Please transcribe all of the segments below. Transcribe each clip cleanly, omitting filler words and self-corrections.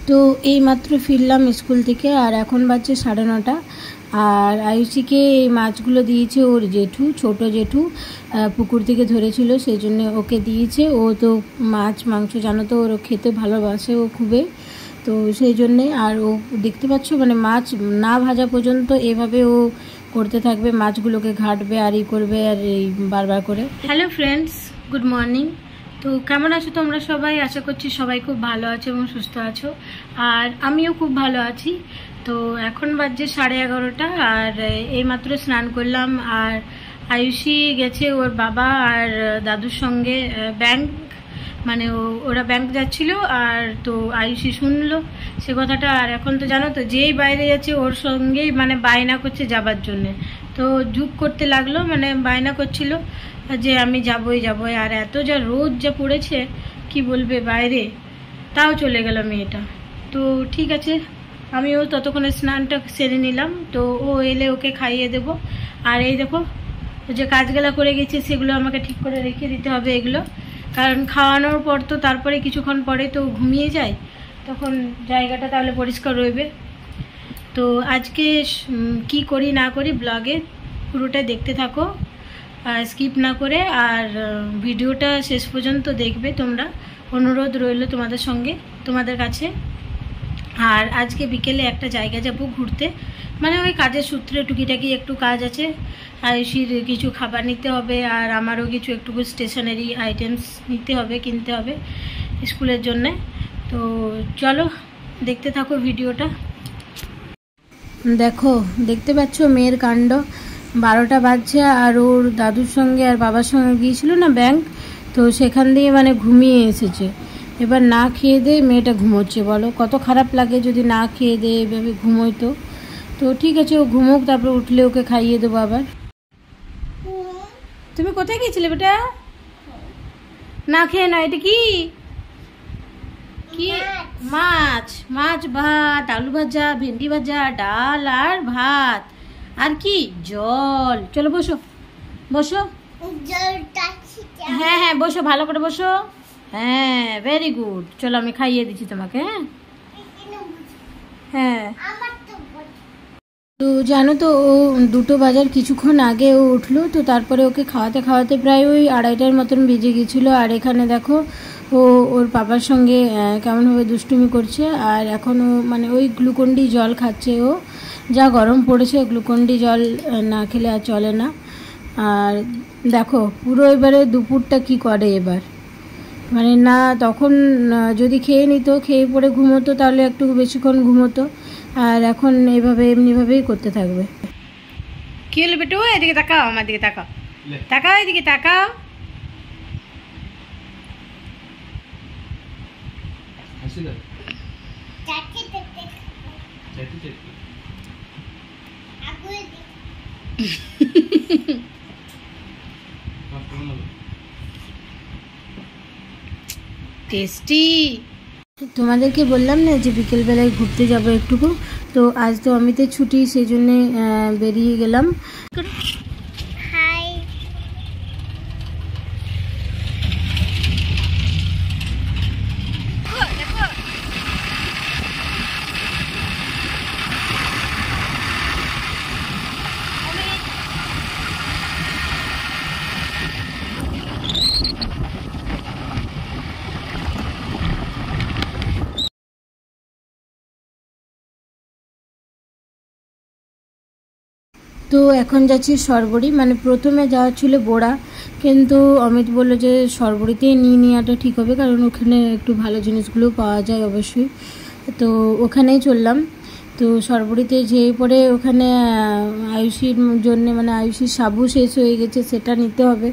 তো এইমাত্র ফিরলাম স্কুল থেকে, আর এখন বাজছে 9:30। আর আয়ুষীকে এই মাছগুলো দিয়েছে ওর জেঠু, ছোট জেঠু পুকুর থেকে ধরেছিল, সেই জন্য ওকে দিয়েছে। ও তো মাছ মাংস জানো তো, ওর খেতে ভালোবাসে ও খুবই, তো সেই জন্যে। আর ও দেখতে পাচ্ছ মানে মাছ না ভাজা পর্যন্ত এভাবে ও করতে থাকবে, মাছগুলোকে ঘাটবে আর করবে আর এই বারবার করে। Hello friends, good morning. তো কেমন আছো তোমরা সবাই? আশা করছি সবাই খুব ভালো আছো এবং সুস্থ আছো, আর আমিও খুব ভালো আছি। তো এখন বাজছে 11:30, আর এইমাত্র স্নান করলাম। আর আয়ুষী গেছে ওর বাবা আর দাদুর সঙ্গে ব্যাংক, মানে ওরা ব্যাংক যাচ্ছিল, আর তো আয়ুষী শুনলো সে কথাটা। আর এখন তো জানো তো, যেই বাইরে যাচ্ছে ওর সঙ্গেই মানে বায়না করছে যাবার জন্যে, তো ঝুঁক করতে লাগলো, মানে বায়না করছিল যে আমি যাবই যাবই। আর এত যা রোদ যা পড়েছে কি বলবে বাইরে, তাও চলে গেল মেয়েটা। তো ঠিক আছে, আমিও ততক্ষণে স্নানটা সেরে নিলাম। তো ও এলে ওকে খাইয়ে দেবো। আর এই দেখো যে কাজগুলো করে গেছে সেগুলো আমাকে ঠিক করে রেখে দিতে হবে এগুলো, কারণ খাওয়ানোর পর তো তারপরে কিছুক্ষণ পরে তো ঘুমিয়ে যায়, তখন জায়গাটা তাহলে পরিষ্কার রইবে। তো আজকে কি করি না করি ব্লগে পুরোটা দেখতে থাকো, স্কিপ না করে, আর ভিডিওটা শেষ পর্যন্ত দেখবে তোমরা, অনুরোধ রইল তোমাদের কাছে। আর আজকে বিকেলে একটা জায়গা যাব ঘুরতে, মানে ওই কাজের সূত্রে টুকিটাকি একটু কাজ আছে। আয়ুষীর কিছু খাবার নিতে হবে, আর আমারও কিছু একটু স্টেশনারি আইটেমস নিতে হবে, কিনতে হবে স্কুলের জন্যে। তো চলো দেখতে থাকো ভিডিওটা। দেখো, দেখতে পাচ্ছ মেয়ের কাণ্ড। 12টা বাজছে, আর ওর দাদুর সঙ্গে আর বাবার সঙ্গে গিয়েছিল না ব্যাংক, তো সেখান দিয়ে মানে ঘুমিয়ে এসেছে। এবার না খেয়ে দিয়ে মেয়েটা ঘুমোচ্ছে, বলো কত খারাপ লাগে যদি না খেয়ে দিয়ে এভাবে ঘুমোইতো। তো ঠিক আছে, ও ঘুমোক, তারপরে উঠলে ওকে খাইয়ে দেবো আবার। তুমি কোথায় গিয়েছিলে বেটা? না খেয়ে না, এটা কি কি মাছ? মাছ ভাত, আলু ভাজা, ভেন্ডি ভাজা, ডাল আর ভাত, আর কি জল। চলো বসো বসো, হ্যাঁ হ্যাঁ বসো, ভালো করে বসো। হ্যাঁ ভেরি গুড, চলো আমি খাইয়ে দিচ্ছি তোমাকে। হ্যাঁ হ্যাঁ। তো জানো তো, ও 2টো বাজার কিছুক্ষণ আগে ও উঠলো, তো তারপরে ওকে খাওয়াতে খাওয়াতে প্রায় ওই 2:30টার মতন বেজে গেছিলো। আর এখানে দেখো ও ওর বাবার সঙ্গে কেমনভাবে দুষ্টুমি করছে। আর এখন ও মানে ওই গ্লুকন্ডি জল খাচ্ছে। ও যা গরম পড়েছে, গ্লুকন্ডি জল না খেলে আর চলে না। আর দেখো পুরো এবারে দুপুরটা কি করে এবার, মানে না তখন যদি খেয়ে নিত, খেয়ে পরে ঘুমোতো তাহলে একটু বেশিক্ষণ ঘুমোতো, আর এখন এইভাবে এমনিভাবেই করতে থাকবে। কি হলো বেটু? এদিকে তাকাও, আমার দিকে তাকাও, তাকাও এদিকে তাকাও। টেস্টি। তোমাদেরকে বললাম না যে বিকেলবেলায় ঘুরতে যাবো একটুকু, তো আজ তো অমিতের ছুটি, সেই জন্যে বেরিয়ে গেলাম। তো এখন যাচ্ছি সরবরি, মানে প্রথমে যাওয়া ছিল বোড়া, কিন্তু অমিত বললো যে সরবরিতেই নিয়ে নেওয়াটা ঠিক হবে, কারণ ওখানে একটু ভালো জিনিসগুলো পাওয়া যায় অবশ্যই। তো ওখানেই চললাম। তো সরবরিতে যেয়ে পরে ওখানে আয়ুষীর জন্যে, মানে আয়ুষীর সাবু শেষ হয়ে গেছে, সেটা নিতে হবে।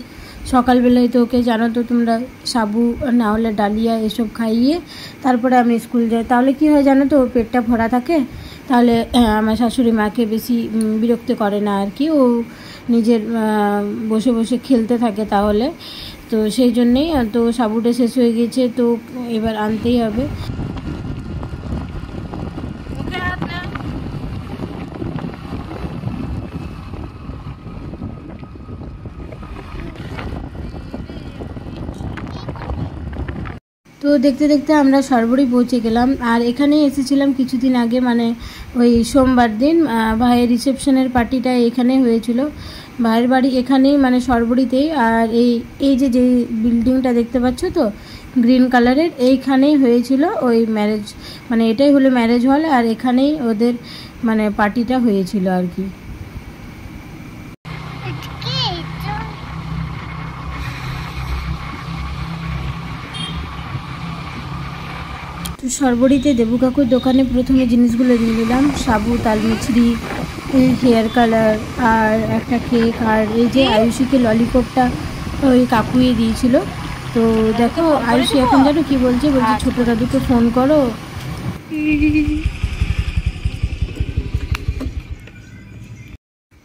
সকালবেলায় তো ওকে জানো তো তোমরা, সাবু না হলে ডালিয়া এসব খাইয়ে তারপরে আমি স্কুল যাই। তাহলে কি হয় জানো তো, ওর পেটটা ভরা থাকে, তাহলে আমার শাশুড়ি মাকে বেশি বিরক্ত করে না আর কি, ও নিজের বসে বসে খেলতে থাকে তাহলে। তো সেই জন্যেই, তো সাবুটা শেষ হয়ে গেছে, তো এবার আনতেই হবে। তো দেখতে দেখতে আমরা সরবরি পৌঁছে গেলাম। আর এখানেই এসেছিলাম কিছুদিন আগে, মানে ওই সোমবার দিন ভাইয়ের রিসেপশনের পার্টিটা এখানে হয়েছিল। ভাইয়ের বাড়ি এখানেই, মানে সরবরিতেই। আর এই যে বিল্ডিংটা দেখতে পাচ্ছ তো গ্রিন কালারের, এইখানেই হয়েছিল ওই ম্যারেজ, মানে এটাই হলো ম্যারেজ হল। আর এখানেই ওদের মানে পার্টিটা হয়েছিল আর কি। তো সরবরিতে দেবু কাকুর দোকানে প্রথমে জিনিসগুলো নিয়ে নিলাম, সাবু, তালমিছরি, হেয়ার কালার আর একটা কেক। আর এই যে আয়ুষীকে ললিপপটা ওই কাকুই দিয়েছিল। তো দেখো আয়ুষী এখন জানো কি বলছে, ছোটো দাদুকে ফোন করো।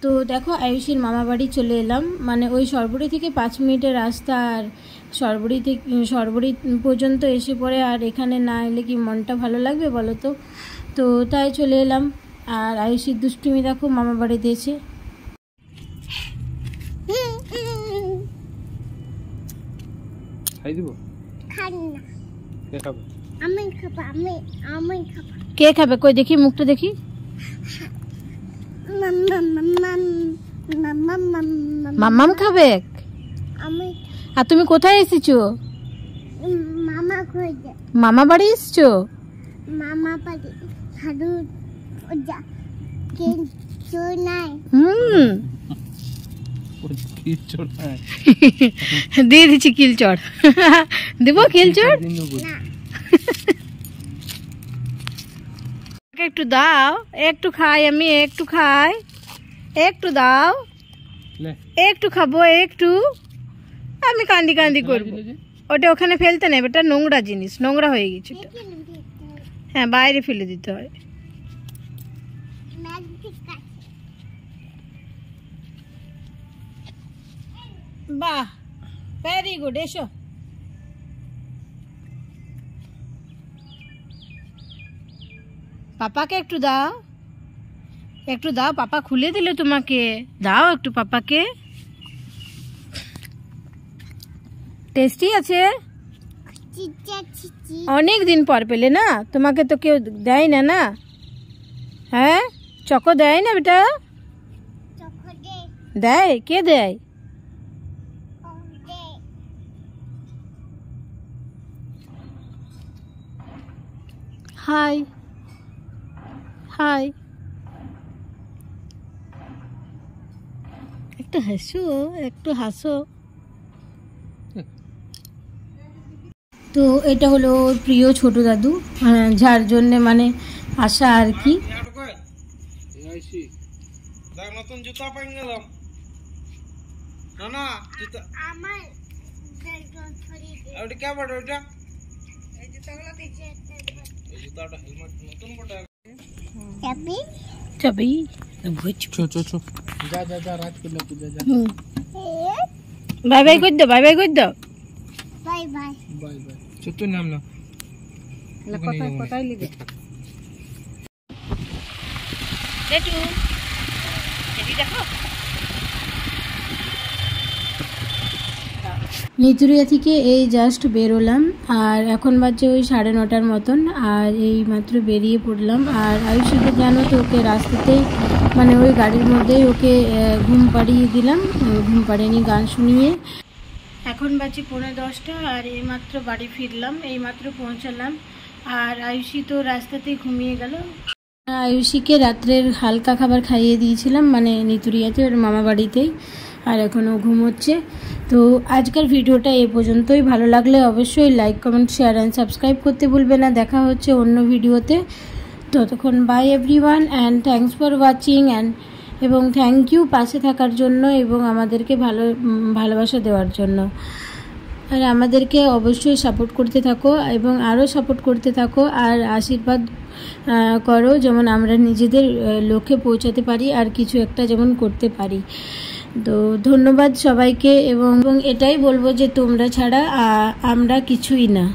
তো দেখো আয়ুষীর মামা বাড়ি চলে এলাম, মানে ওই সরবরি থেকে 5 মিনিটের রাস্তা। আর সরবরি পর্যন্ত এসে পড়ে, আর এখানে না এলে কি মনটা ভালো লাগবে বলো তো। তো তাই চলে এলাম। আর আয়ুষীর দুষ্টুমি দেখো মামা বাড়িতে এসে। কে খাবে কই দেখি, মুখটা দেখি। মাম্মাম খাবে। আর তুমি কোথায় এসেছো? মামা বাড়ি এসেছো? দিয়ে দিচ্ছি কিলচড়। দেবো কিলচড়? একটু দাও, একটু খাই আমি, একটু খাই, একটু দাও, একটু খাবো, একটু। আমি কান্দি কান্দি করবো। ওটা ওখানে ফেলতে নেই, ওটা নোংরা জিনিস, নোংরা হয়ে গেছে। হ্যাঁ বাইরে ফেলে দিতে হয়। বাহ, ভেরি গুড। এসো পাপাকে একটু দাও, একটু দাও। পাপা খুলে দিল তোমাকে, দাও একটু পাপাকে। টেস্টি আছে, অনেক দিন পর পেলে না, তোমাকে তো কেউ দেয় না না। হ্যাঁ চকো দেয় না বেটা? দেয়, কে দেয়? হাই হাই, একটু হাসো, একটু হাসো। তো এটা হলো প্রিয় ছোট দাদু, যার জন্য মানে আশা আর কি। নতুন জুতা পাই গেলাম না, জুতা আমার ওটা কে বড়, ওটা এই জুতাগুলো দিছে, এই জুতাটা হেলমেট নতুন বড় চাবি চাবি বুঝ চো চো চো, যা যা যা রাত করে পূজা যা। বাই বাই কই দাও, বাই বাই কই দাও, বাই বাই বাই বাই। ছোট নাম না কোথায় কোথায় লিখে লেটু এদি দেখো। নিতুরিয়া থেকে এই জাস্ট বেরোলাম, আর এখন বাজছে ওই 9:30 মতন। আর এই মাত্র বেরিয়ে পড়লাম। আর আয়ুষীকে জানো তো, ওকে রাস্তাতেই মানে ওই গাড়ির মধ্যেই ওকে ঘুম পাড়িয়ে দিলাম, ঘুম পাড়িয়ে গান শুনিয়ে। এখন বাজে 9:45, আর এইমাত্র বাড়ি ফিরলাম, এইমাত্র পৌঁছালাম। আর আয়ুষী তো রাস্তাতেই ঘুমিয়ে গেল। আয়ুষীকে রাত্রের হালকা খাবার খাইয়ে দিয়েছিলাম, মানে নিতুরিয়াতে ওর মামা বাড়িতেই। আর এখনও ঘুমোচ্ছে। তো আজকের ভিডিওটা এই পর্যন্তই। ভালো লাগলে অবশ্যই like, comment, share and subscribe করতে ভুলবে না। দেখা হচ্ছে অন্য ভিডিওতে। ততক্ষণ by everyone, and thanks for watching. এবং থ্যাংক ইউ পাশে থাকার জন্য এবং আমাদেরকে ভালোবাসা দেওয়ার জন্য। আর আমাদেরকে অবশ্যই সাপোর্ট করতে থাকো এবং আরও সাপোর্ট করতে থাকো। আর আশীর্বাদ করো যেমন আমরা নিজেদের লক্ষ্যে পৌঁছাতে পারি, আর কিছু একটা যেমন করতে পারি। তো ধন্যবাদ সবাইকে। এবং এটাই বলবো যে তোমরা ছাড়া আমরা কিছুই না।